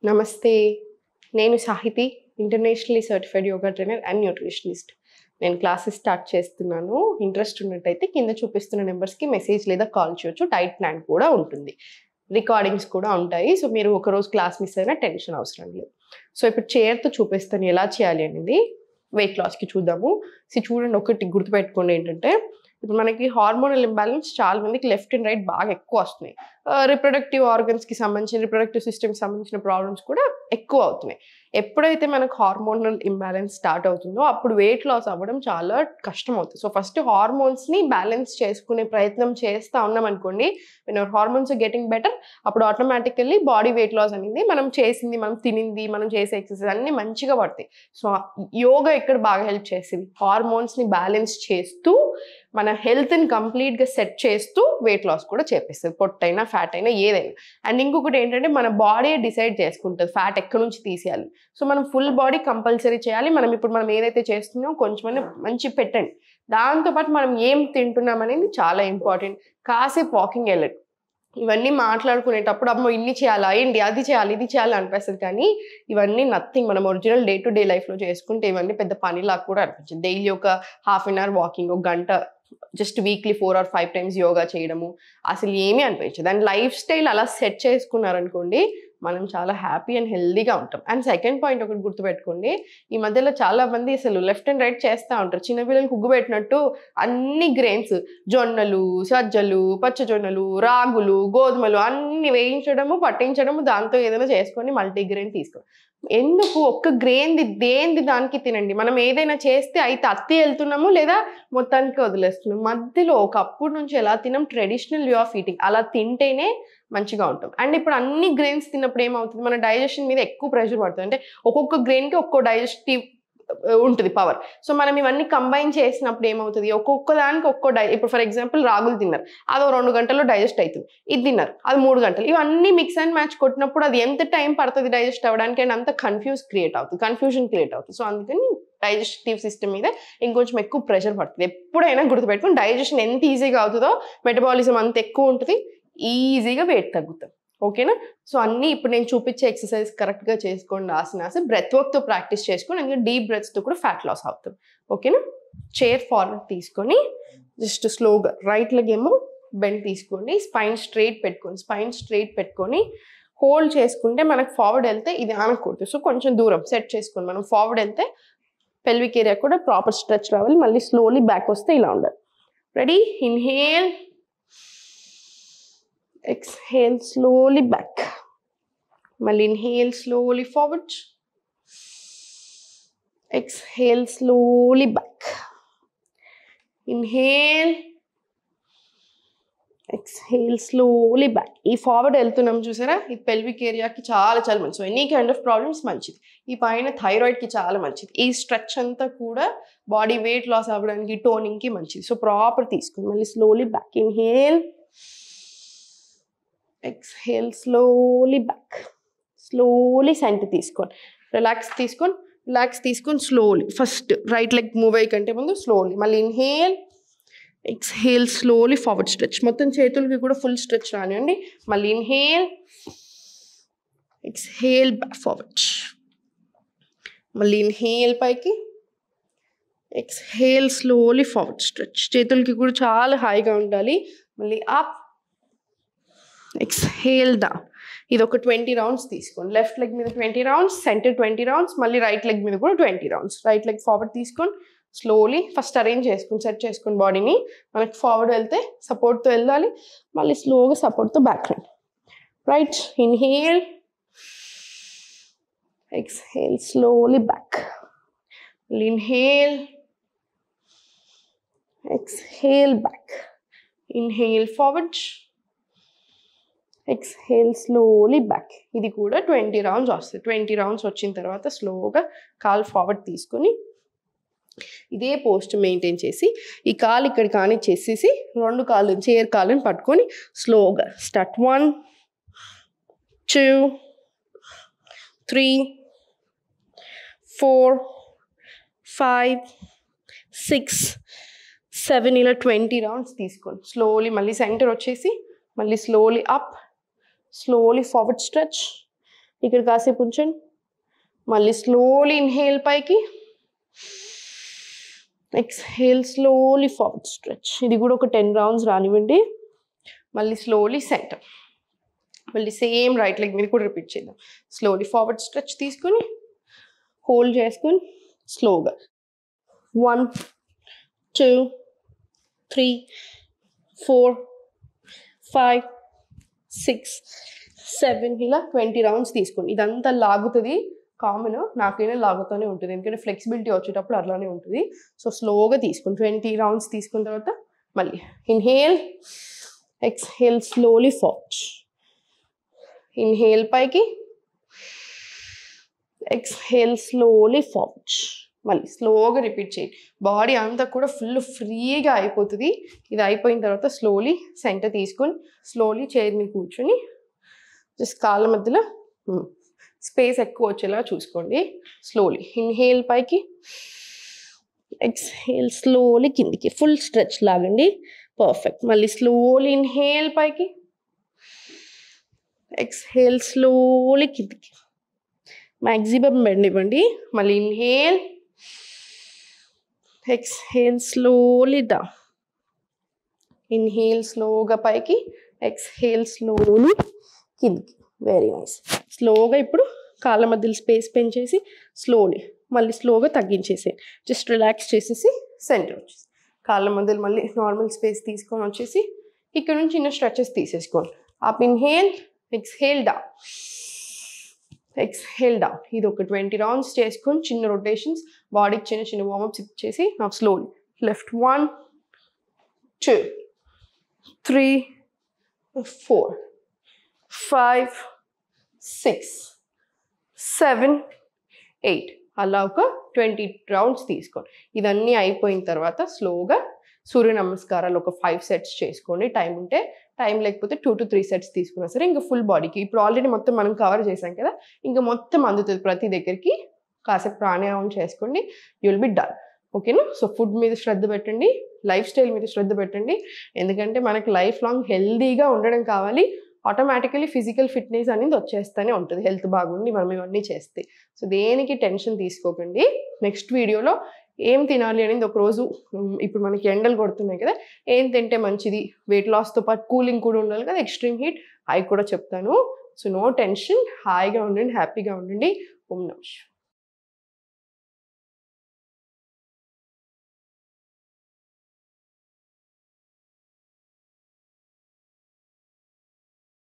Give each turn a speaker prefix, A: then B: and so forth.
A: నమస్తే. నేను Sahithi, internationally certified yoga trainer and nutritionist. నేను క్లాసెస్ స్టార్ట్ చేస్తున్నాను. ఇంట్రెస్ట్ ఉన్నట్టయితే కింద చూపిస్తున్న నెంబర్స్కి మెసేజ్ లేదా కాల్ చేయొచ్చు. డైట్ ప్లాన్ కూడా ఉంటుంది, రికార్డింగ్స్ కూడా ఉంటాయి. సో మీరు ఒకరోజు క్లాస్ మిస్ అయినా టెన్షన్ అవసరం లేదు. సో ఇప్పుడు చైర్తో చూపిస్తాను ఎలా చేయాలి అనేది. వెయిట్ లాస్కి చూద్దాము. చూడండి, ఒకటి గుర్తుపెట్టుకోండి ఏంటంటే, ఇప్పుడు మనకి హార్మోనల్ ఇంబ్యాలెన్స్ చాలా మందికి లెఫ్ట్ అండ్ రైట్ బాగా ఎక్కువ వస్తున్నాయి. రిప్రొడక్టివ్ ఆర్గన్స్కి సంబంధించిన, రిప్రొడక్టివ్ సిస్టమ్కి సంబంధించిన ప్రాబ్లమ్స్ కూడా ఎక్కువ అవుతున్నాయి. ఎప్పుడైతే మనకు హార్మోనల్ ఇంబ్యాలెన్స్ స్టార్ట్ అవుతుందో అప్పుడు వెయిట్ లాస్ అవ్వడం చాలా కష్టం అవుతుంది. సో ఫస్ట్ హార్మోన్స్ని బ్యాలెన్స్ చేసుకునే ప్రయత్నం చేస్తూ ఉన్నాం అనుకోండి, when our hormones are getting better, అప్పుడు ఆటోమేటికల్లీ బాడీ వెయిట్ లాస్ అనేది మనం చేసింది, మనం తినింది, మనం చేసే ఎక్సర్సైజ్ అన్నీ మంచిగా పడతాయి. సో యోగా ఇక్కడ బాగా హెల్ప్ చేసింది. హార్మోన్స్ని బ్యాలెన్స్ చేస్తూ మన హెల్త్ని కంప్లీట్గా సెట్ చేస్తూ వెయిట్ లాస్ కూడా చేపిస్తుంది, పొట్టైనా ఫ్యాట్ అయినా ఏదైనా. అండ్ ఇంకొకటి ఏంటంటే, మన బాడీ డిసైడ్ చేసుకుంటుంది ఫ్యాట్ ఎక్కడి నుంచి తీసేయాలి. సో మనం ఫుల్ బాడీ కంపల్సరీ చేయాలి. మనం ఏదైతే చేస్తున్నామో కొంచెం మంచి పెట్టండి. దాంతోపాటు మనం ఏం తింటున్నాం అనేది చాలా ఇంపార్టెంట్. కాసేపు వాకింగ్ వెళ్ళండి. ఇవన్నీ మాట్లాడుకునేటప్పుడు అమ్మో ఇన్ని చేయాలా, ఏంటి అది చేయాలి ఇది చేయాలి అనిపిస్తుంది, కానీ ఇవన్నీ నథింగ్. మనం ఒరిజినల్ డే టు డే లైఫ్లో చేసుకుంటే ఇవన్నీ పెద్ద పనిలాగా కూడా అనిపించింది. డైలీ ఒక హాఫ్ అన్ అవర్ వాకింగ్, ఒక గంట, just weekly 4 or 5 times yoga చేయడము అసలు ఏమీ అనిపించదు. అండ్ లైఫ్ స్టైల్ అలా సెట్ చేసుకున్నారనుకోండి, మనం చాలా హ్యాపీ అండ్ హెల్దీగా ఉంటాం. అండ్ సెకండ్ పాయింట్ ఒకటి గుర్తుపెట్టుకోండి, ఈ మధ్యలో చాలా మంది అసలు లెఫ్ట్ అండ్ రైట్ చేస్తూ ఉంటారు. చిన్నపిల్లలు హుగ్గు పెట్టినట్టు అన్ని గ్రెయిన్స్, జొన్నలు, సజ్జలు, పచ్చజొన్నలు, రాగులు, గోధుమలు అన్ని వేయించడము, పట్టించడము, దాంతో ఏదైనా చేసుకొని మల్టీగ్రెయిన్ తీసుకోండి. ఎందుకు ఒక్క గ్రెయిన్ది దేంది దానికి తినండి. మనం ఏదైనా చేస్తే అయితే అత్తి వెళ్తున్నాము లేదా మొత్తానికి వదిలేస్తున్నాం. మధ్యలో ఒకప్పుడు నుంచి ఎలా తినాం, ట్రెడిషనల్ వే ఆఫ్ ఈటింగ్, అలా తింటేనే మంచిగా ఉంటాం. అండ్ ఇప్పుడు అన్ని గ్రెయిన్స్ తిన్నప్పుడు ఏమవుతుంది, మన డైజెషన్ మీద ఎక్కువ ప్రెషర్ పడుతుంది. అంటే ఒక్కొక్క గ్రెయిన్కి ఒక్కో డైజెస్టివ్ ఉంటుంది పవర్. సో మనం ఇవన్నీ కంబైన్ చేసినప్పుడు ఏమవుతుంది, ఒక్కొక్క దానికి ఇప్పుడు ఫర్ ఎగ్జాంపుల్ రాగులు తిన్నారు, అది 2 గంటల్లో డైజెస్ట్ అవుతుంది. ఇది తిన్నారు, అది 3 గంటలు. ఇవన్నీ మిక్స్ అండ్ మ్యాచ్ కొట్టినప్పుడు అది ఎంత టైం పడుతుంది డైజెస్ట్ అవ్వడానికి, అండ్ అంత కన్ఫ్యూజన్ క్రియేట్ అవుతుంది. సో అందుకని డైజెస్టివ్ సిస్టమ్ మీద ఇంకొంచెం ఎక్కువ ప్రెషర్ పడుతుంది. ఎప్పుడైనా గుర్తుపెట్టుకుని, డైజెషన్ ఎంత ఈజీగా అవుతుందో మెటబాలిజం అంత ఎక్కువ ఉంటుంది, ఈజీగా వెయిట్ తగ్గుతాం. ఓకేనా? సో అన్నీ ఇప్పుడు నేను చూపించే ఎక్సర్సైజ్ కరెక్ట్గా చేసుకోండి. ఆసనాస్ బ్రెత్ వర్క్తో ప్రాక్టీస్ చేసుకోండి, ఎందుకంటే డీప్ బ్రెత్స్తో కూడా ఫ్యాట్ లాస్ అవుతుంది. ఓకేనా? చైర్ ఫార్వర్డ్ తీసుకొని జస్ట్ స్లోగా రైట్ లెగ్ ఏమో బెండ్ తీసుకోండి, స్పైన్ స్ట్రైట్ పెట్టుకొని హోల్డ్ చేసుకుంటే మనకు ఫార్వర్డ్ వెళ్తే ఇది ఆనకూడదు. సో కొంచెం దూరం సెట్ చేసుకొని మనం ఫార్వర్డ్ వెళ్తే పెల్విక్ ఏరియా కూడా ప్రాపర్ స్ట్రెచ్ రావాలి. మళ్ళీ స్లోలీ బ్యాక్ వస్తే ఇలా ఉండాలి. Ready? Inhale, exhale slowly back. Mali inhale slowly forward, exhale slowly back. Inhale, exhale slowly back. ఈ ఫార్వర్డ్ వెళ్తున్నాం చూసారా, ఈ పెల్విక్ ఏరియాకి చాలా చాలా మంచిది. So any kind of problems మంచిది. ఈ పైన థైరాయిడ్కి చాలా మంచిది. ఈ స్ట్రెచ్ అంతా కూడా బాడీ వెయిట్ లాస్ అవ్వడానికి, టోనింగ్కి మంచిది. సో ప్రాపర్ తీసుకుని మళ్ళీ slowly back. Inhale, exhale slowly back. Slowly center తీసుకోండి, రిలాక్స్ తీసుకొని slowly first right leg move అయ్యే కంటే ముందు స్లోలీ మళ్ళీ inhale, exhale slowly forward stretch. మొత్తం చేతులకి కూడా ఫుల్ స్ట్రెచ్ రానివ్వండి. మళ్ళీ ఇన్హేల్, ఎక్స్హేల్ బ్యాక్ ఫార్వర్డ్, మళ్ళీ ఇన్హేల్ పైకి, ఎక్స్హేల్ స్లోలీ ఫార్వర్డ్ స్ట్రెచ్. చేతులకి కూడా చాలా హాయిగా ఉండాలి. మళ్ళీ అప్, ఎక్స్హేల్ డౌన్. ఇది ఒక 20 rounds తీసుకోండి. లెఫ్ట్ లెగ్ మీద 20 rounds, సెంటర్ 20 rounds, మళ్ళీ రైట్ లెగ్ మీద కూడా 20 rounds. రైట్ లెగ్ ఫార్వర్డ్ తీసుకొని స్లోలీ ఫస్ట్ అరేంజ్ చేసుకుని సెట్ చేసుకుని బాడీని. మనకి ఫార్వర్డ్ వెళ్తే సపోర్ట్తో వెళ్ళాలి, మళ్ళీ స్లోగా సపోర్ట్తో బ్యాక్ రండి. Right, inhale, exhale slowly back. మళ్ళీ inhale, exhale back. Inhale forward, exhale slowly back. ఇది కూడా 20 rounds వస్తుంది. 20 rounds వచ్చిన తర్వాత స్లోగా కాల్ ఫార్వర్డ్ తీసుకొని ఇదే పోస్ట్ మెయింటైన్ చేసి ఈ కాలు ఇక్కడ కానీ చేసేసి 2 కాళ్ళు చైర్ కాళ్ళని పట్టుకొని స్లోగా స్టార్ట్. 1 2 3 4 5 6 7 ఇలా 20 rounds తీసుకోండి. స్లోలీ మళ్ళీ సెంటర్ వచ్చేసి మళ్ళీ slowly up, slowly forward stretch, ఇక్కడ కాసేపు ఉంచండి. మళ్ళీ స్లోలీ ఇన్హేల్ పైకి, ఎక్స్హేల్ స్లోలీ ఫార్వర్డ్ స్ట్రెచ్. ఇది కూడా ఒక 10 రౌండ్స్ రానివ్వండి. మళ్ళీ స్లోలీ సెంటర్. మళ్ళీ సేమ్ రైట్ లెగ్ మీద కూడా రిపీట్ చేద్దాం. స్లోలీ ఫార్వర్డ్ స్ట్రెచ్ తీసుకుని హోల్డ్ చేసుకుని స్లోగా 1 2 3 4 5 6 7 ఇలా 20 రౌండ్స్ తీసుకోండి. ఇదంతా లాగుతుంది, కామన్, నాకైనా లాగుతూనే ఉంటుంది ఎందుకంటే ఫ్లెక్సిబిలిటీ వచ్చేటప్పుడు అట్లానే ఉంటుంది. సో స్లోగా తీసుకోండి. 20 రౌండ్స్ తీసుకున్న తర్వాత మళ్ళీ inhale, exhale slowly forward. Inhale పైకి, ఎక్స్హేల్ స్లోలీ ఫార్వర్డ్. మళ్ళీ స్లోగా రిపీట్ చేయండి. బాడీ అంతా కూడా ఫుల్ ఫ్రీగా అయిపోతుంది. ఇది అయిపోయిన తర్వాత స్లోలీ సెంటర్ తీసుకొని స్లోలీ చైర్ మీద కూర్చొని జస్ట్ కాళ్ళ మధ్యలో స్పేస్ ఎక్కువ వచ్చేలా చూసుకోండి. స్లోలీ ఇన్హేల్ పైకి, ఎక్స్హేల్ స్లోలీ కిందికి, ఫుల్ స్ట్రెచ్ లాగండి. పర్ఫెక్ట్. మళ్ళీ స్లోలీ ఇన్హేల్ పైకి, ఎక్స్హేల్ స్లోలీ కిందికి, మ్యాక్సిమం బెండ్ ఇవ్వండి. మళ్ళీ inhale, exhale slowly down. Inhale స్లోగా పైకి, ఎక్స్హేల్ స్లోలీ కిందికి. Very nice. స్లోగా ఇప్పుడు కాళ్ళ మధ్యలో స్పేస్ పెంచేసి స్లోలీ మళ్ళీ స్లోగా తగ్గించేసి జస్ట్ రిలాక్స్ చేసేసి సెంటర్ వచ్చేసి కాళ్ళ మధ్యలో మళ్ళీ నార్మల్ స్పేస్ తీసుకొని వచ్చేసి ఇక్కడ నుంచి చిన్న స్ట్రెచెస్ తీసేసుకోండి. Up inhale, exhale down, exhale down. ఇది ఒక 20 రౌండ్స్ చేసుకొని చిన్న రొటేషన్స్, బాడీకి చిన్న చిన్న వార్మప్స్ ఇచ్చేసి నాకు స్లోలీ లెఫ్ట్ 1 2 3 4 5 6 7 8 అలా ఒక 20 రౌండ్స్ తీసుకోండి. ఇదన్నీ అయిపోయిన తర్వాత స్లోగా సూర్య నమస్కారాలు ఒక 5 సెట్స్ చేసుకోండి. టైం ఉంటే, టైం లేకపోతే 2 to 3 సెట్స్ తీసుకున్నా సరే ఇంకా ఫుల్ బాడీకి. ఇప్పుడు ఆల్రెడీ మొత్తం మనం కవర్ చేసాం కదా, ఇంకా మొత్తం అందుతుంది ప్రతి దగ్గరికి. కాసేపు ప్రాణాయామం చేసుకోండి, యూ విల్ బి డన్. ఓకేనా? సో ఫుడ్ మీద శ్రద్ధ పెట్టండి, లైఫ్ స్టైల్ మీద శ్రద్ధ పెట్టండి. ఎందుకంటే మనకి లైఫ్ లాంగ్ హెల్దీగా ఉండడం కావాలి. ఆటోమేటికలీ ఫిజికల్ ఫిట్నెస్ అనేది వచ్చేస్తూనే ఉంటుంది హెల్త్ బాగుండి మనం ఇవన్నీ చేస్తే. సో దేనికి టెన్షన్ తీసుకోకండి. నెక్స్ట్ వీడియోలో ఏం తినాలి అనేది ఒకరోజు, ఇప్పుడు మనకి ఎండలు కొడుతున్నాయి కదా, ఏం తింటే మంచిది, వెయిట్ లాస్తో పాటు కూలింగ్ కూడా ఉండాలి కదా, ఎక్స్ట్రీమ్ హీట్, అవి కూడా చెప్తాను. సో నో టెన్షన్, హాయిగా ఉండండి, హ్యాపీగా ఉండండి. ఓం నమః.